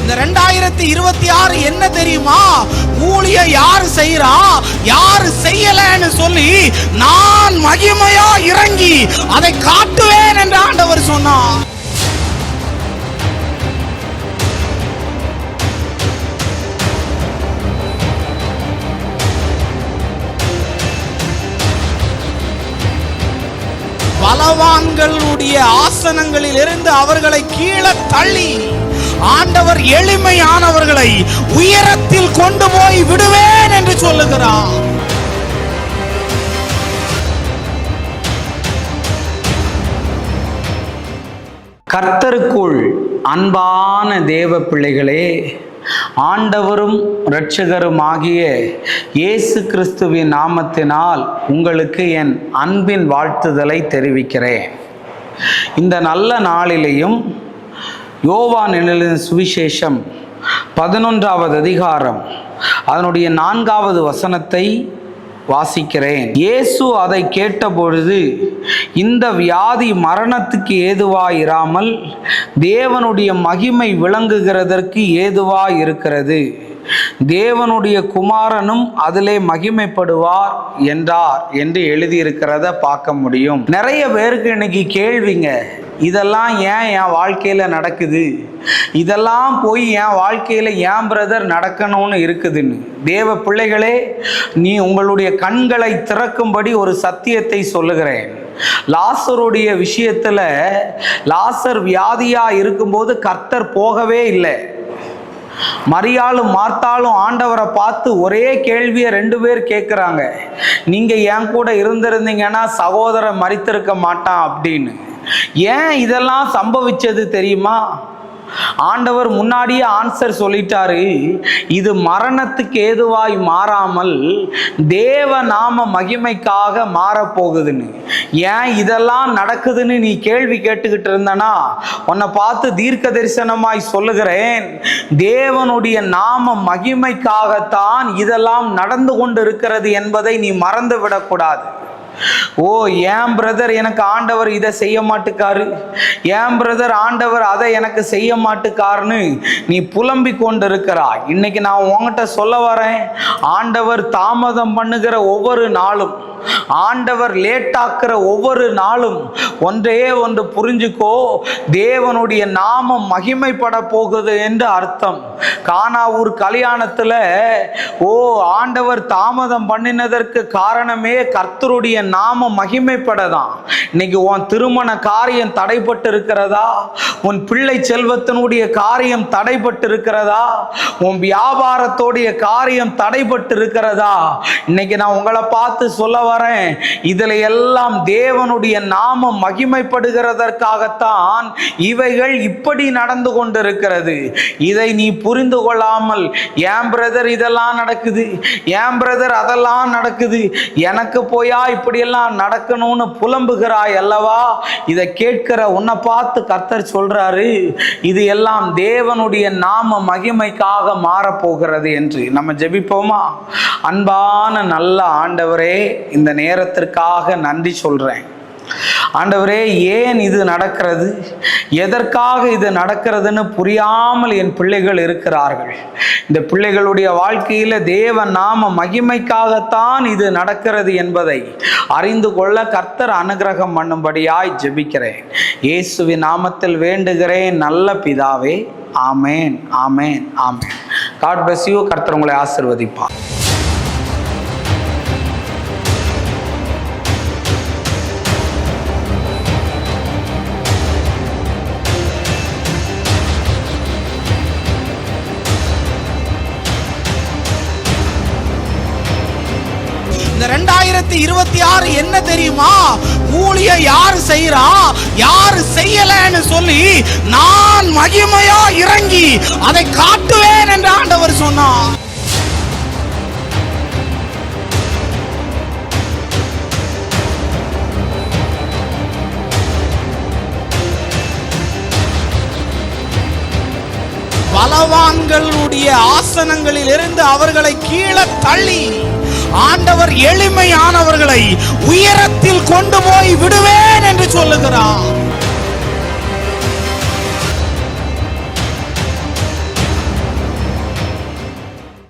இந்த 2026 என்ன தெரியுமா? ஊழிய யாரு செய்யறா, யாரு செய்யலன்னு சொல்லி நான் மகிமையா இறங்கி அதை காட்டுவேன் என்று ஆண்டவர் சொன்னார். பலவான்களுடைய ஆசனங்களில் இருந்து அவர்களை கீழே தள்ளி ஆண்டவர் எளிமையானவர்களை உயரத்தில் கொண்டு போய் விடுவேன் என்று சொல்லுகிறார். கர்த்தருக்குள் அன்பான தேவ பிள்ளைகளே, ஆண்டவரும் இரட்சகரும் ஆகிய இயேசு கிறிஸ்துவின் நாமத்தினால் உங்களுக்கு என் அன்பின் வாழ்த்துதலை தெரிவிக்கிறேன். இந்த நல்ல நாளிலேயும் யோவான் எழுதின சுவிசேஷம் 11வது அதிகாரம் அதனுடைய 4வது வசனத்தை வாசிக்கிறேன். இயேசு அதை கேட்டபொழுது, இந்த வியாதி மரணத்துக்கு ஏதுவாயிராமல் தேவனுடைய மகிமை விளங்குகிறதற்கு ஏதுவாயிருக்கிறது, தேவனுடைய குமாரனும் அதிலே மகிமைப்படுவார் என்றார் என்று எழுதியிருக்கிறத பார்க்க முடியும். நிறைய பேருக்கு இன்னைக்கு கேள்விங்க, இதெல்லாம் ஏன் என் வாழ்க்கையில் நடக்குது, இதெல்லாம் போய் என் வாழ்க்கையில் ஏன் பிரதர் நடக்கணும்னு இருக்குதுன்னு. தேவ பிள்ளைகளே, நீ உங்களுடைய கண்களை திறக்கும்படி ஒரு சத்தியத்தை சொல்லுகிறேன். லாசருடைய விஷயத்துல, லாசர் வியாதியா இருக்கும்போது கர்த்தர் போகவே இல்லை. மரியாளும் மார்த்தாலும் ஆண்டவரை பார்த்து ஒரே கேள்வியை 2 பேர் கேட்குறாங்க, நீங்க என் கூட இருந்திருந்தீங்கன்னா சகோதரன் மரித்திருக்க மாட்டான் அப்படின்னு. ஏன் இதெல்லாம் சம்பவிச்சது தெரியுமா? ஆண்டவர் முன்னாடியே ஆன்சர் சொல்லிட்டாரு, இது மரணத்துக்கு ஏதுவாய் மாறாமல் தேவ நாம மகிமைக்காக மாறப்போகுதுன்னு. ஏன் இதெல்லாம் நடக்குதுன்னு நீ கேள்வி கேட்டுக்கிட்டு இருந்தனா, உன்னை பார்த்து தீர்க்க தரிசனமாய் சொல்லுகிறேன், தேவனுடைய நாம மகிமைக்காகத்தான் இதெல்லாம் நடந்து கொண்டு இருக்கிறது என்பதை நீ மறந்து விடக்கூடாது. ஓ, ஏன் பிரதர் எனக்கு ஆண்டவர் இதை செய்ய மாட்டுக்காரு, ஏன் பிரதர் ஆண்டவர் அதை எனக்கு செய்ய மாட்டுக்காருன்னு நீ புலம்பி கொண்டு இருக்கிறாய். இன்னைக்கு நான் உங்ககிட்ட சொல்ல வரேன், ஆண்டவர் தாமதம் பண்ணுகிற ஒவ்வொரு நாளும், ஆண்டவர் லேட்டாக்குற ஒவ்வொரு நாளும் ஒன்றே ஒன்று புரிஞ்சுக்கோ, தேவனுடைய நாமம் மகிமைப்பட போகுது என்று அர்த்தம். கானாவூர் கல்யாணத்துல ஆண்டவர் தாமதம் பண்ணினதற்கு காரணமே கர்த்தருடைய நாமம் மகிமைப்படதான். இன்னைக்கு உன் திருமண காரியம் தடைப்பட்டு இருக்கிறதா, உன் பிள்ளை செல்வத்தினுடைய காரியம் தடைப்பட்டு இருக்கிறதா, உன் வியாபாரத்தோடைய காரியம் தடைப்பட்டு இருக்கிறதா, இன்னைக்கு நான் உங்களை பார்த்து சொல்ல வரேன், இதுல எல்லாம் தேவனுடைய நாமம் மகிமைப்படுகிறதற்காகத்தான் இவைகள் இப்படி நடந்து கொண்டிருக்கிறது. இதை நீ புரிந்து கொள்ளாமல், ஏன் பிரதர் இதெல்லாம் நடக்குது, ஏன் பிரதர் அதெல்லாம் நடக்குது, எனக்கு போயா இப்படியெல்லாம் நடக்கணும்னு புலம்புகிறாய் அல்லவா? இதை கேட்கிற உன்னை பார்த்து கர்த்தர் சொல்றாரு, இது எல்லாம் தேவனுடைய நாம மகிமைக்காக மாறப்போகிறது என்று. நம்ம ஜெபிப்போமா? அன்பான நல்ல ஆண்டவரே, இந்த நேரத்திற்காக நன்றி சொல்றேன். ஆண்டவரே, ஏன் இது நடக்கிறது, எதற்காக இது நடக்கிறதுன்னு புரியாமல் என் பிள்ளைகள் இருக்கிறார்கள். இந்த பிள்ளைகளுடைய வாழ்க்கையில தேவ நாம மகிமைக்காகத்தான் இது நடக்கிறது என்பதை அறிந்து கொள்ள கர்த்தர் அனுகிரகம் பண்ணும்படியாய் ஜெபிக்கிறேன். இயேசுவின் நாமத்தில் வேண்டுகிறேன் நல்ல பிதாவே. ஆமேன், ஆமேன், ஆமேன். God bless you. கர்த்தர் உங்களை ஆசீர்வதிப்பார். இந்த 2026 என்ன தெரியுமா? ஊழிய யாரு செய்யறா, யாரு செய்யலன்னு சொல்லி நான் மகிமையா இறங்கி அதை காட்டுவேன் என்று ஆண்டவர் சொன்னார். பலவான்களுடைய ஆசனங்களில் இருந்து அவர்களை கீழே தள்ளி ஆண்டவர் எளிமையானவர்களை உயரத்தில் கொண்டு போய் விடுவேன் என்று சொல்லுகிறார்.